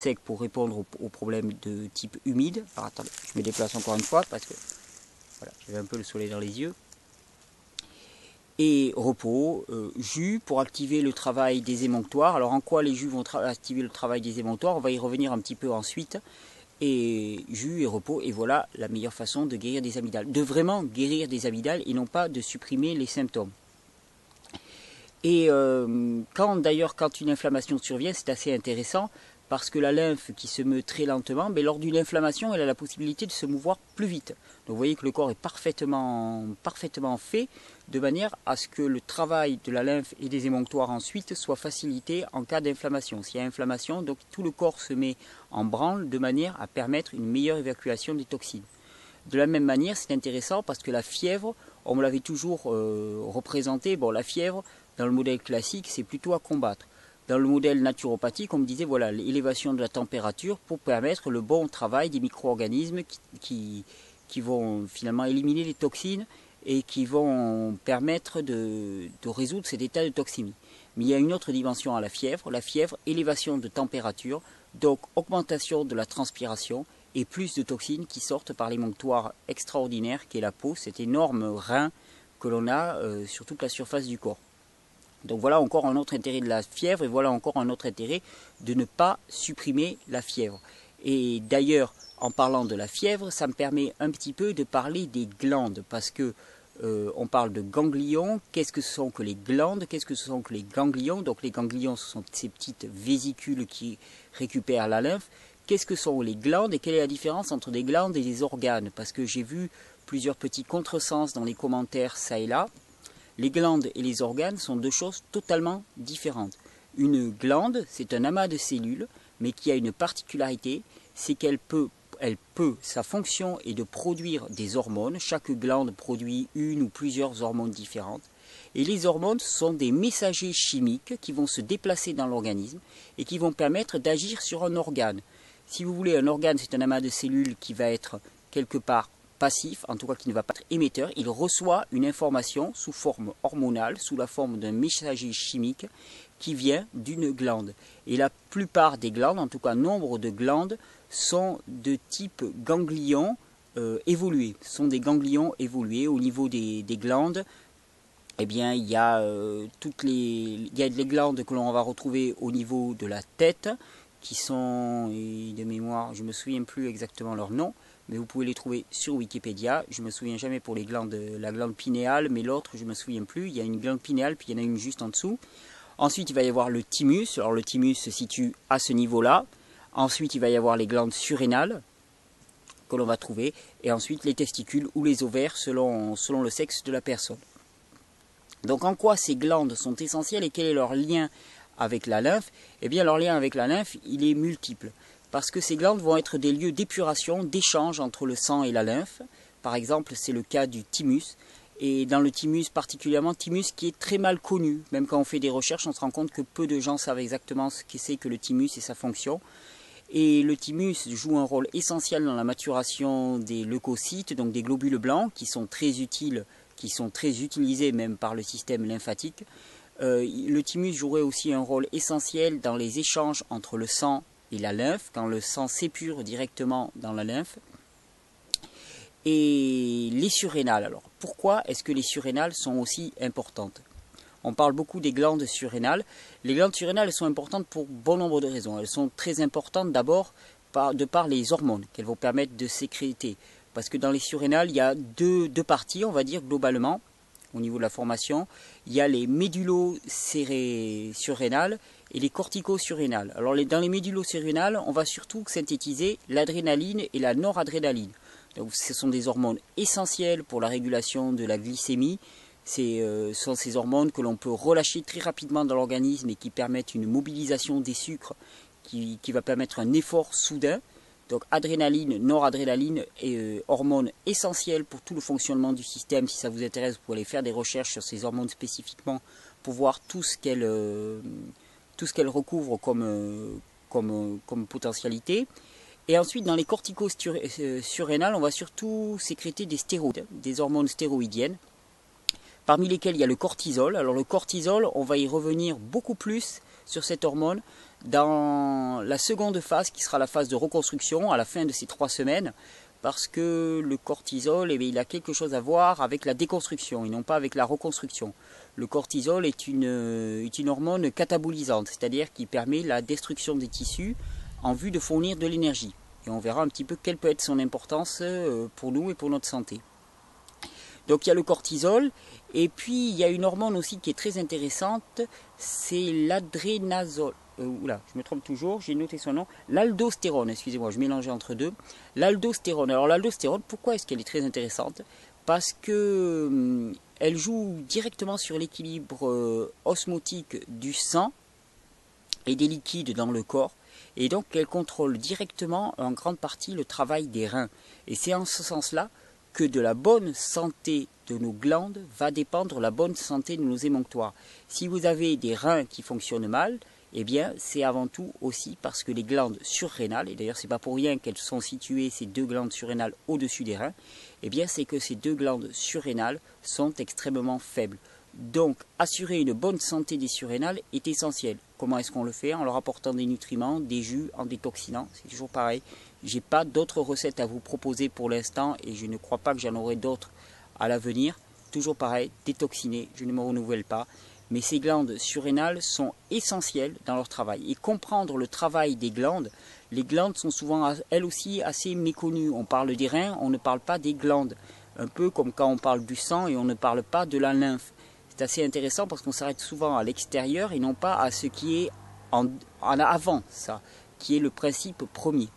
sec pour répondre aux problèmes de type humide. Alors attendez, je me déplace encore une fois parce que voilà, j'avais un peu le soleil dans les yeux. Et repos, jus pour activer le travail des émonctoires. Alors en quoi les jus vont activer le travail des émonctoires? On va y revenir un petit peu ensuite. Et jus et repos, et voilà la meilleure façon de guérir des amygdales. De vraiment guérir des amygdales et non pas de supprimer les symptômes. Et quand une inflammation survient, c'est assez intéressant parce que la lymphe qui se meut très lentement, mais lors d'une inflammation, elle a la possibilité de se mouvoir plus vite. Donc vous voyez que le corps est parfaitement fait de manière à ce que le travail de la lymphe et des émonctoires ensuite soit facilité en cas d'inflammation. S'il y a inflammation, donc tout le corps se met en branle de manière à permettre une meilleure évacuation des toxines. De la même manière, c'est intéressant parce que la fièvre, on me l'avait toujours représenté, bon la fièvre, dans le modèle classique, c'est plutôt à combattre. Dans le modèle naturopathique, on me disait voilà l'élévation de la température pour permettre le bon travail des micro-organismes qui vont finalement éliminer les toxines et qui vont permettre de résoudre cet état de toxémie. Mais il y a une autre dimension à la fièvre, élévation de température, donc augmentation de la transpiration et plus de toxines qui sortent par l'émonctoire extraordinaire qui est la peau, cet énorme rein que l'on a sur toute la surface du corps. Donc voilà encore un autre intérêt de la fièvre et voilà encore un autre intérêt de ne pas supprimer la fièvre. Et d'ailleurs, en parlant de la fièvre, ça me permet un petit peu de parler des glandes parce que on parle de ganglions. Qu'est-ce que ce sont que les glandes? Qu'est-ce que ce sont que les ganglions? Donc les ganglions, ce sont ces petites vésicules qui récupèrent la lymphe. Qu'est-ce que sont les glandes et quelle est la différence entre des glandes et des organes? Parce que j'ai vu plusieurs petits contresens dans les commentaires ça et là. Les glandes et les organes sont deux choses totalement différentes. Une glande, c'est un amas de cellules, mais qui a une particularité, c'est sa fonction est de produire des hormones. Chaque glande produit une ou plusieurs hormones différentes. Et les hormones sont des messagers chimiques qui vont se déplacer dans l'organisme et qui vont permettre d'agir sur un organe. Si vous voulez, un organe, c'est un amas de cellules qui va être quelque part passif, en tout cas qui ne va pas être émetteur, il reçoit une information sous forme hormonale, sous la forme d'un messager chimique qui vient d'une glande. Et la plupart des glandes, en tout cas nombre de glandes, sont de type ganglion évolué. Ce sont des ganglions évolués. Au niveau des glandes, eh bien, il y a les glandes que l'on va retrouver au niveau de la tête, qui sont, et de mémoire, je ne me souviens plus exactement leur nom, mais vous pouvez les trouver sur Wikipédia. Je ne me souviens jamais pour la glande pinéale, mais l'autre, je ne me souviens plus. Il y a une glande pinéale, puis il y en a une juste en dessous. Ensuite, il va y avoir le thymus. Alors, le thymus se situe à ce niveau-là. Ensuite, il va y avoir les glandes surrénales que l'on va trouver. Et ensuite, les testicules ou les ovaires selon le sexe de la personne. Donc, en quoi ces glandes sont essentielles et quel est leur lien avec la lymphe? Eh bien, leur lien avec la lymphe, il est multiple. Parce que ces glandes vont être des lieux d'épuration, d'échange entre le sang et la lymphe. Par exemple, c'est le cas du thymus. Et dans le thymus particulièrement, thymus qui est très mal connu. Même quand on fait des recherches, on se rend compte que peu de gens savent exactement ce que c'est que le thymus et sa fonction. Et le thymus joue un rôle essentiel dans la maturation des leucocytes, donc des globules blancs, qui sont très utiles, qui sont très utilisés même par le système lymphatique. Le thymus jouerait aussi un rôle essentiel dans les échanges entre le sang et la lymphe, quand le sang s'épure directement dans la lymphe. Et les surrénales, alors pourquoi est-ce que les surrénales sont aussi importantes? On parle beaucoup des glandes surrénales. Les glandes surrénales sont importantes pour bon nombre de raisons. Elles sont très importantes d'abord de par les hormones qu'elles vont permettre de sécréter. Parce que dans les surrénales, il y a deux parties, on va dire globalement, au niveau de la formation. Il y a les médullosurrénales et les corticosurrénales. Alors dans les médullosurrénales, on va surtout synthétiser l'adrénaline et la noradrénaline. Donc ce sont des hormones essentielles pour la régulation de la glycémie. Ce sont ces hormones que l'on peut relâcher très rapidement dans l'organisme et qui permettent une mobilisation des sucres qui va permettre un effort soudain. Donc adrénaline, noradrénaline et hormones essentielles pour tout le fonctionnement du système. Si ça vous intéresse, vous pouvez aller faire des recherches sur ces hormones spécifiquement pour voir tout ce qu'elles recouvrent comme potentialité. Et ensuite, dans les corticosurrénales, on va surtout sécréter des stéroïdes, des hormones stéroïdiennes, parmi lesquelles il y a le cortisol. Alors le cortisol, on va y revenir beaucoup plus sur cette hormone dans la seconde phase, qui sera la phase de reconstruction, à la fin de ces 3 semaines, parce que le cortisol, eh bien, il a quelque chose à voir avec la déconstruction et non pas avec la reconstruction. Le cortisol est une hormone catabolisante, c'est-à-dire qui permet la destruction des tissus en vue de fournir de l'énergie. Et on verra un petit peu quelle peut être son importance pour nous et pour notre santé. Donc il y a le cortisol, et puis il y a une hormone aussi qui est très intéressante, c'est l'adrénazole. Oula, je me trompe toujours, j'ai noté son nom. L'aldostérone, excusez-moi, je mélangeais entre deux. L'aldostérone. Alors l'aldostérone, pourquoi est-ce qu'elle est très intéressante? Parce que elle joue directement sur l'équilibre osmotique du sang et des liquides dans le corps. Et donc elle contrôle directement en grande partie le travail des reins. Et c'est en ce sens-là que de la bonne santé de nos glandes va dépendre la bonne santé de nos émonctoires. Si vous avez des reins qui fonctionnent mal, eh bien c'est avant tout aussi parce que les glandes surrénales, et d'ailleurs c'est pas pour rien qu'elles sont situées, ces 2 glandes surrénales au-dessus des reins, eh bien c'est que ces 2 glandes surrénales sont extrêmement faibles. Donc assurer une bonne santé des surrénales est essentiel. Comment est-ce qu'on le fait? En leur apportant des nutriments, des jus, en détoxinant, c'est toujours pareil. J'ai pas d'autres recettes à vous proposer pour l'instant et je ne crois pas que j'en aurai d'autres à l'avenir. Toujours pareil, détoxiner, je ne me renouvelle pas. Mais ces glandes surrénales sont essentielles dans leur travail. Et comprendre le travail des glandes, les glandes sont souvent elles aussi assez méconnues. On parle des reins, on ne parle pas des glandes. Un peu comme quand on parle du sang et on ne parle pas de la lymphe. C'est assez intéressant parce qu'on s'arrête souvent à l'extérieur et non pas à ce qui est en avant, ça, qui est le principe premier.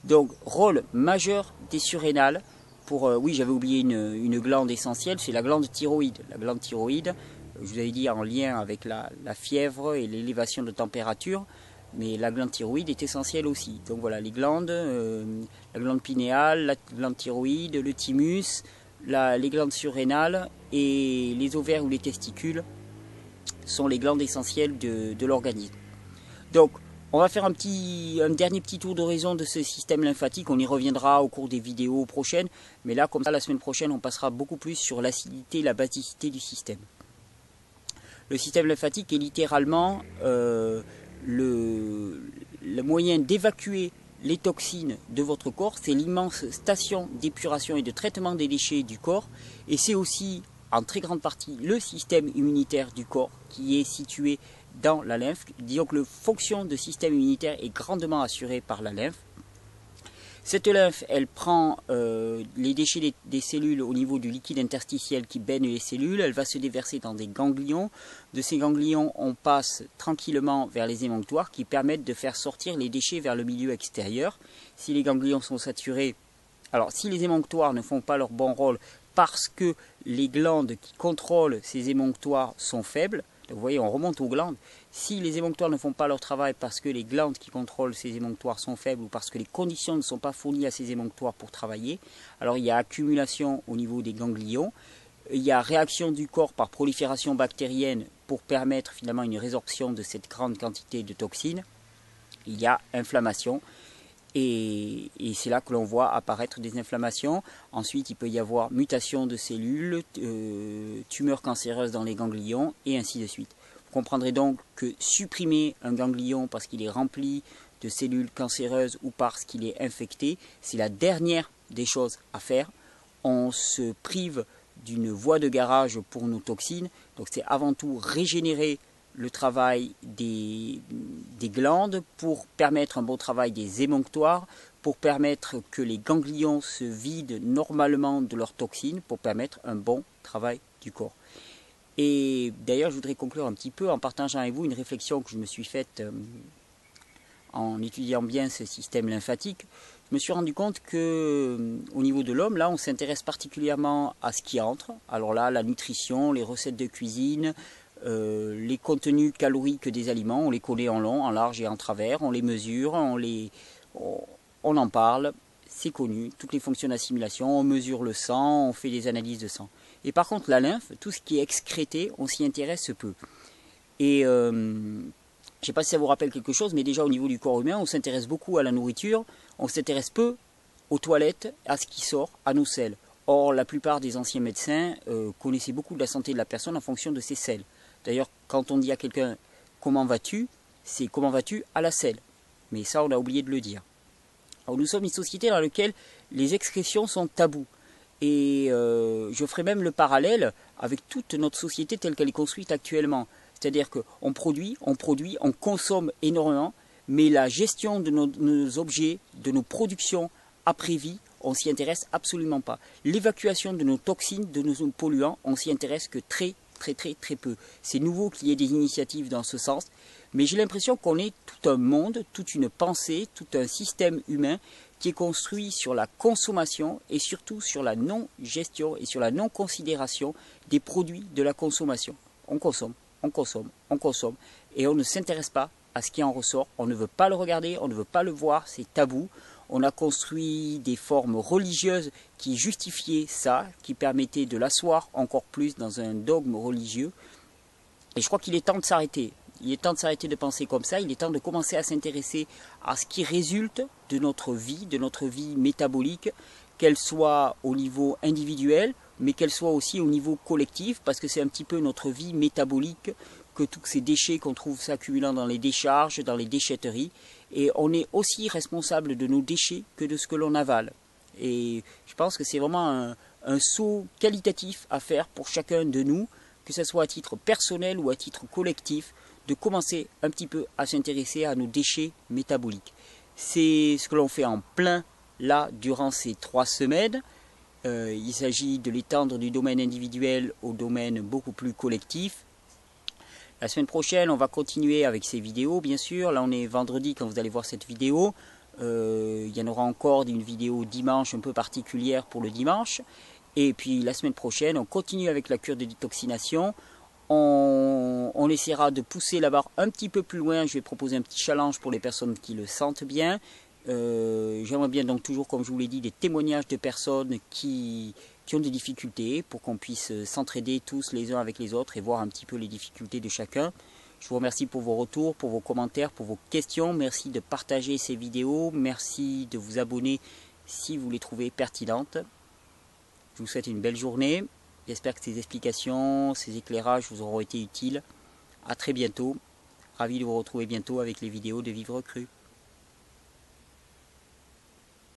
Donc, rôle majeur des surrénales. Oui, j'avais oublié une glande essentielle, c'est la glande thyroïde. La glande thyroïde, je vous avais dit en lien avec la fièvre et l'élévation de température, mais la glande thyroïde est essentielle aussi. Donc voilà, les glandes, la glande pinéale, la glande thyroïde, le thymus, les glandes surrénales et les ovaires ou les testicules sont les glandes essentielles de l'organisme. Donc, on va faire un dernier petit tour d'horizon de ce système lymphatique. On y reviendra au cours des vidéos prochaines. Mais là, comme ça, la semaine prochaine, on passera beaucoup plus sur l'acidité et la basicité du système. Le système lymphatique est littéralement le moyen d'évacuer les toxines de votre corps. C'est l'immense station d'épuration et de traitement des déchets du corps. Et c'est aussi, en très grande partie, le système immunitaire du corps qui est situé dans la lymphe. Disons que la fonction de système immunitaire est grandement assurée par la lymphe. Cette lymphe, elle prend les déchets des cellules au niveau du liquide interstitiel qui baigne les cellules. Elle va se déverser dans des ganglions. De ces ganglions, on passe tranquillement vers les émonctoires qui permettent de faire sortir les déchets vers le milieu extérieur. Si les ganglions sont saturés, alors si les émonctoires ne font pas leur bon rôle parce que les glandes qui contrôlent ces émonctoires sont faibles, vous voyez, on remonte aux glandes. Si les émonctoires ne font pas leur travail parce que les glandes qui contrôlent ces émonctoires sont faibles ou parce que les conditions ne sont pas fournies à ces émonctoires pour travailler, alors il y a accumulation au niveau des ganglions, il y a réaction du corps par prolifération bactérienne pour permettre finalement une résorption de cette grande quantité de toxines, il y a inflammation. Et c'est là que l'on voit apparaître des inflammations. Ensuite, il peut y avoir mutation de cellules, tumeurs cancéreuses dans les ganglions, et ainsi de suite. Vous comprendrez donc que supprimer un ganglion parce qu'il est rempli de cellules cancéreuses ou parce qu'il est infecté, c'est la dernière des choses à faire. On se prive d'une voie de garage pour nos toxines. Donc c'est avant tout régénérer le travail des glandes pour permettre un bon travail des émonctoires, pour permettre que les ganglions se vident normalement de leurs toxines, pour permettre un bon travail du corps. Et d'ailleurs, je voudrais conclure un petit peu en partageant avec vous une réflexion que je me suis faite en étudiant bien ce système lymphatique. Je me suis rendu compte que au niveau de l'homme, là, on s'intéresse particulièrement à ce qui entre. Alors là, la nutrition, les recettes de cuisine, les contenus caloriques des aliments, on les connaît en long, en large et en travers, on les mesure, on en parle, c'est connu, toutes les fonctions d'assimilation, on mesure le sang, on fait des analyses de sang. Et par contre la lymphe, tout ce qui est excrété, on s'y intéresse peu. Et je ne sais pas si ça vous rappelle quelque chose, mais déjà au niveau du corps humain, on s'intéresse beaucoup à la nourriture, on s'intéresse peu aux toilettes, à ce qui sort, à nos selles. Or, la plupart des anciens médecins connaissaient beaucoup de la santé de la personne en fonction de ses selles. D'ailleurs, quand on dit à quelqu'un « comment vas-tu ?», c'est comment vas-tu à la selle. Mais ça, on a oublié de le dire. Alors, nous sommes une société dans laquelle les expressions sont tabous. Et je ferai même le parallèle avec toute notre société telle qu'elle est construite actuellement. C'est-à-dire qu'on produit, on consomme énormément, mais la gestion de nos objets, de nos productions après-vie, on s'y intéresse absolument pas. L'évacuation de nos toxines, de nos polluants, on s'y intéresse que très peu. C'est nouveau qu'il y ait des initiatives dans ce sens, mais j'ai l'impression qu'on est tout un monde, toute une pensée, tout un système humain qui est construit sur la consommation et surtout sur la non-gestion et sur la non-considération des produits de la consommation. On consomme, on consomme, on consomme, et on ne s'intéresse pas à ce qui en ressort. On ne veut pas le regarder, on ne veut pas le voir, c'est tabou. On a construit des formes religieuses qui justifiaient ça, qui permettaient de l'asseoir encore plus dans un dogme religieux. Et je crois qu'il est temps de s'arrêter. Il est temps de s'arrêter de penser comme ça. Il est temps de commencer à s'intéresser à ce qui résulte de notre vie métabolique, qu'elle soit au niveau individuel, mais qu'elle soit aussi au niveau collectif, parce que c'est un petit peu notre vie métabolique que tous ces déchets qu'on trouve s'accumulant dans les décharges, dans les déchetteries. Et on est aussi responsable de nos déchets que de ce que l'on avale. Et je pense que c'est vraiment un saut qualitatif à faire pour chacun de nous, que ce soit à titre personnel ou à titre collectif, de commencer un petit peu à s'intéresser à nos déchets métaboliques. C'est ce que l'on fait en plein là durant ces 3 semaines. Il s'agit de l'étendre du domaine individuel au domaine beaucoup plus collectif. La semaine prochaine, on va continuer avec ces vidéos, bien sûr. Là, on est vendredi quand vous allez voir cette vidéo. Il y en aura encore une vidéo dimanche un peu particulière pour le dimanche. Et puis la semaine prochaine, on continue avec la cure de détoxination. On essaiera de pousser la barre un petit peu plus loin. Je vais proposer un petit challenge pour les personnes qui le sentent bien. J'aimerais bien donc toujours, comme je vous l'ai dit, des témoignages de personnes qui ont des difficultés pour qu'on puisse s'entraider tous les uns avec les autres et voir un petit peu les difficultés de chacun. Je vous remercie pour vos retours, pour vos commentaires, pour vos questions. Merci de partager ces vidéos. Merci de vous abonner si vous les trouvez pertinentes. Je vous souhaite une belle journée. J'espère que ces explications, ces éclairages vous auront été utiles. À très bientôt. Ravi de vous retrouver bientôt avec les vidéos de Vivre Cru.